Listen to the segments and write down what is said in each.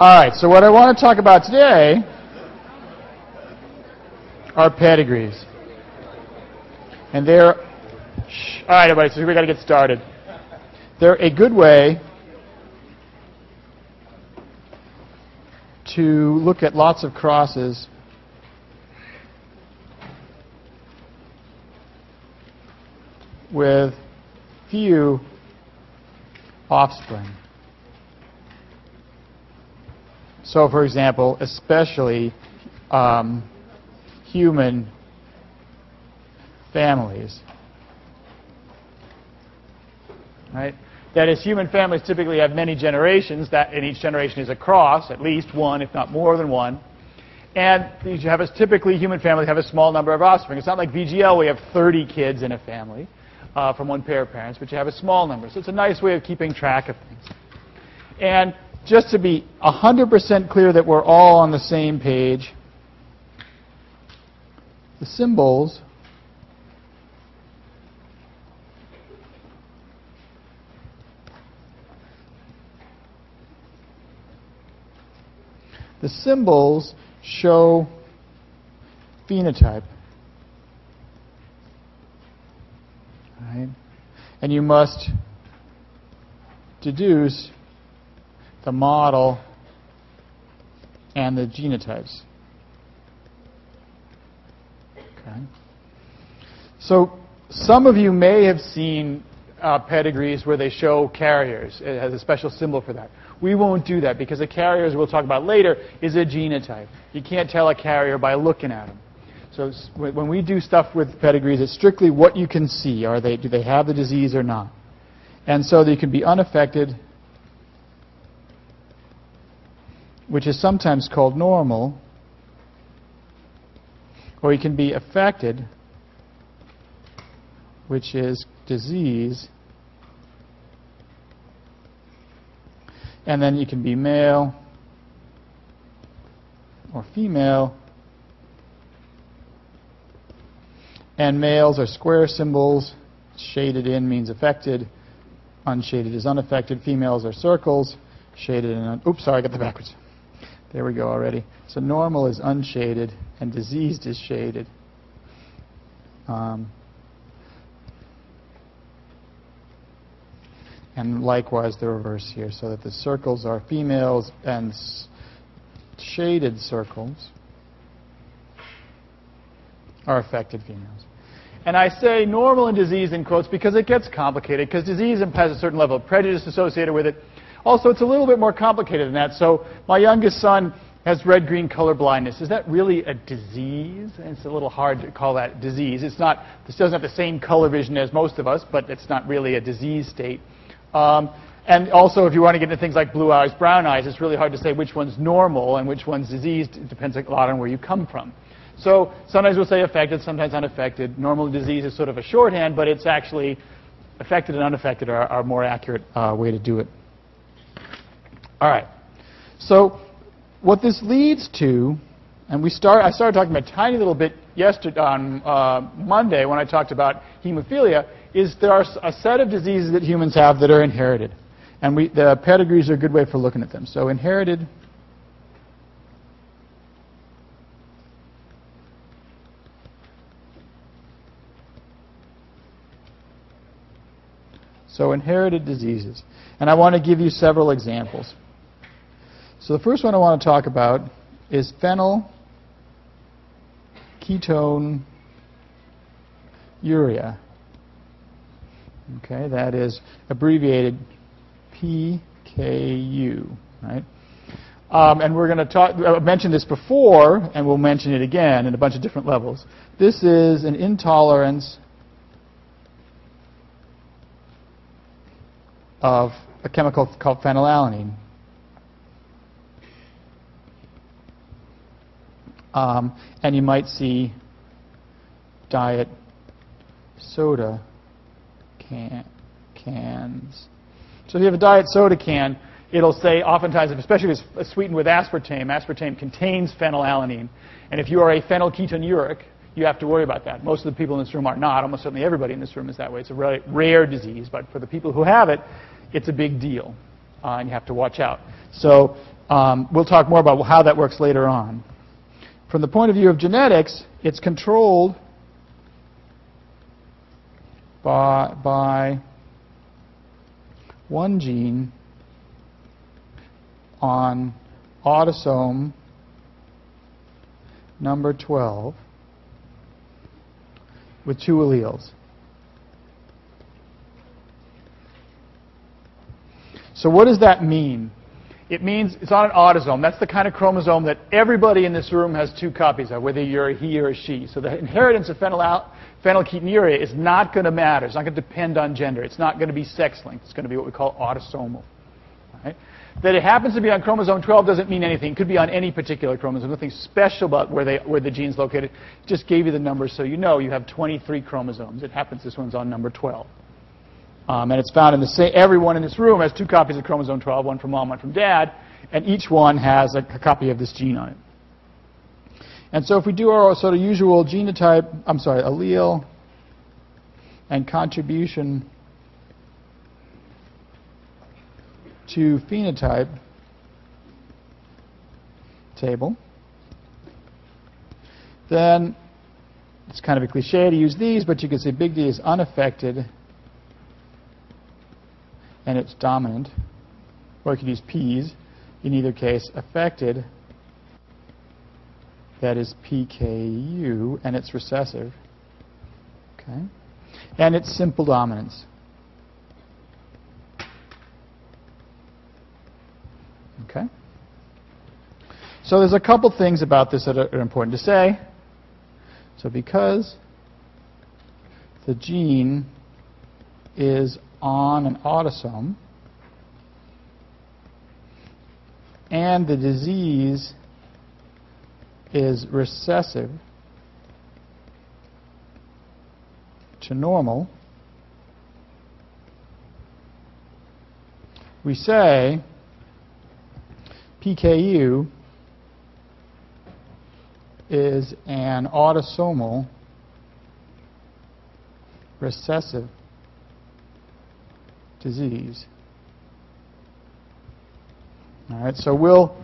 All right, so what I want to talk about today are pedigrees. And they're, all right, everybody, so we got to get started. They're a good way to look at lots of crosses with few offspring. So, for example, especially human families. Right? That is, human families typically have many generations, and each generation is a cross, at least one, if not more than one. And you have typically human families have a small number of offspring. It's not like VGL, we have 30 kids in a family from one pair of parents, but you have a small number. So it's a nice way of keeping track of things. And just to be 100% clear that we're all on the same page, the symbols show phenotype. Right? And you must deduce the model and the genotypes. Okay. So some of you may have seen pedigrees where they show carriers. It has a special symbol for that. We won't do that because a carrier, as we'll talk about later, is a genotype. You can't tell a carrier by looking at them. So when we do stuff with pedigrees, it's strictly what you can see. Do they have the disease or not? And so they can be unaffected, which is sometimes called normal, or you can be affected, which is disease, and then you can be male or female, and males are square symbols. Shaded in means affected, unshaded is unaffected. Females are circles, shaded in, oops, sorry, I got the backwards. There we go already. So normal is unshaded, and diseased is shaded. And likewise the reverse here, so that the circles are females and shaded circles are affected females. And I say normal and disease in quotes because it gets complicated, because disease has a certain level of prejudice associated with it. Also, it's a little bit more complicated than that. So my youngest son has red-green color blindness. Is that really a disease? And it's a little hard to call that disease. It's not, this doesn't have the same color vision as most of us, but it's not really a disease state. And also, if you want to get into things like blue eyes, brown eyes, it's really hard to say which one's normal and which one's diseased. It depends a lot on where you come from. So sometimes we'll say affected, sometimes unaffected. Normal and disease is sort of a shorthand, but it's actually affected and unaffected are a more accurate way to do it. All right. So what this leads to, and I started talking about a tiny little bit yesterday on Monday when I talked about hemophilia, is there are a set of diseases that humans have that are inherited. And the pedigrees are a good way for looking at them. So inherited diseases. And I want to give you several examples. So the first one I want to talk about is phenylketonuria. Okay, that is abbreviated PKU, right? And we're going to I mentioned this before, and we'll mention it again in a bunch of different levels. This is an intolerance of a chemical called phenylalanine. And you might see diet soda cans. So if you have a diet soda can, it'll say oftentimes, especially if it's sweetened with aspartame, aspartame contains phenylalanine. And if you are a phenylketonuric, you have to worry about that. Most of the people in this room are not. Almost certainly everybody in this room is that way. It's a rare disease, but for the people who have it, it's a big deal, and you have to watch out. So we'll talk more about how that works later on. From the point of view of genetics, it's controlled by one gene on autosome number 12 with 2 alleles. So what does that mean? It means it's on an autosome. That's the kind of chromosome that everybody in this room has 2 copies of, whether you're a he or a she. So the inheritance of phenylketonuria is not going to matter. It's not going to depend on gender. It's not going to be sex-linked. It's going to be what we call autosomal. Right? That it happens to be on chromosome 12 doesn't mean anything. It could be on any particular chromosome. Nothing special about where the gene's located. Just gave you the numbers so you know you have 23 chromosomes. It happens this one's on number 12. And it's found in the same, everyone in this room has 2 copies of chromosome 12, one from mom, one from dad, and each one has a copy of this gene on it. And so if we do our sort of usual allele and contribution to phenotype table, then it's kind of a cliche to use these, but you can say big D is unaffected and it's dominant, or you could use P's, in either case, affected, that is PKU, and it's recessive, okay, and it's simple dominance. Okay? So there's a couple things about this that are important to say. So because the gene is on an autosome, and the disease is recessive to normal, we say PKU is an autosomal recessive disease. All right, so we'll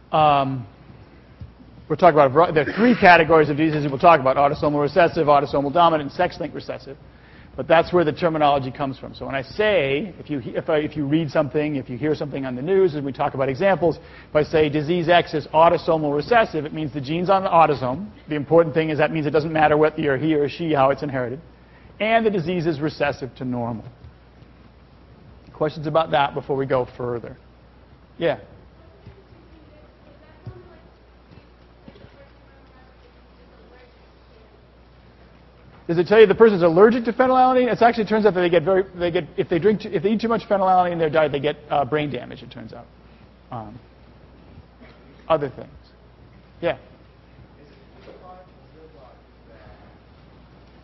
talk about, there are 3 categories of diseases we'll talk about: autosomal recessive, autosomal dominant, and sex-linked recessive. But that's where the terminology comes from. So when I say, if you read something, if you hear something on the news, and we talk about examples, if I say disease X is autosomal recessive, it means the gene's on the autosome. The important thing is that means it doesn't matter whether you're he or she, how it's inherited. And the disease is recessive to normal. Questions about that before we go further? Yeah? Does it tell you the person's allergic to phenylalanine? It actually turns out that if they eat too much phenylalanine in their diet, they get brain damage, it turns out. Other things. Yeah?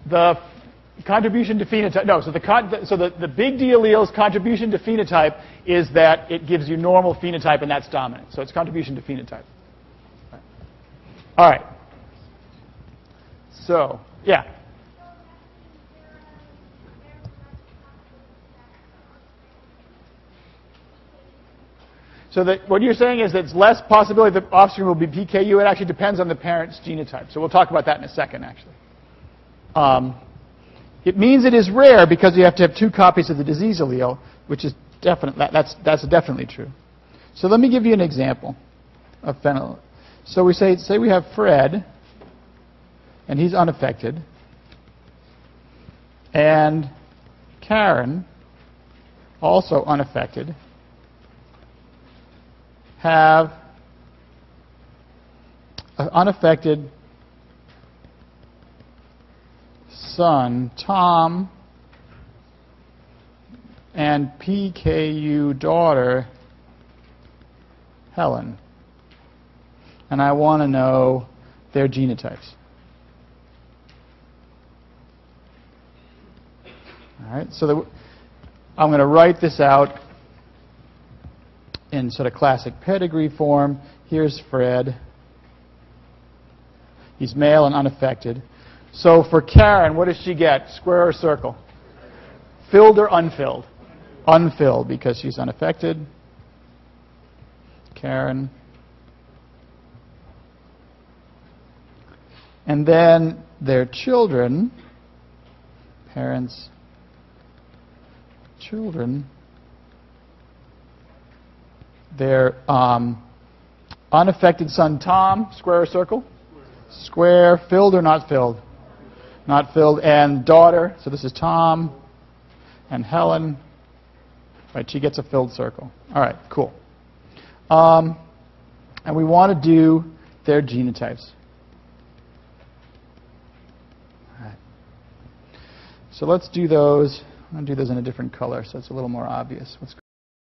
The contribution to phenotype. No, so the big D allele's contribution to phenotype is that it gives you normal phenotype, and that's dominant. So it's contribution to phenotype. All right. So, yeah. So what you're saying is that it's less possibility that offspring will be PKU. It actually depends on the parent's genotype. So we'll talk about that in a second, actually. It means it is rare because you have to have 2 copies of the disease allele, which is that's definitely true. So let me give you an example of phenyl. So we say we have Fred, and he's unaffected, and Karen, also unaffected, have an unaffected son, Tom, and PKU daughter, Helen. And I want to know their genotypes. All right, so I'm going to write this out in sort of classic pedigree form. Here's Fred. He's male and unaffected. So for Karen, what does she get? Square or circle? Filled or unfilled? Unfilled, because she's unaffected. Karen. And then their children, parents, children, their unaffected son Tom, square or circle? Square, filled or not filled? Not filled. And daughter, so this is Tom and Helen. Right, she gets a filled circle. All right, cool. And we want to do their genotypes. All right. So let's do those. I'm going to do those in a different color so it's a little more obvious. What's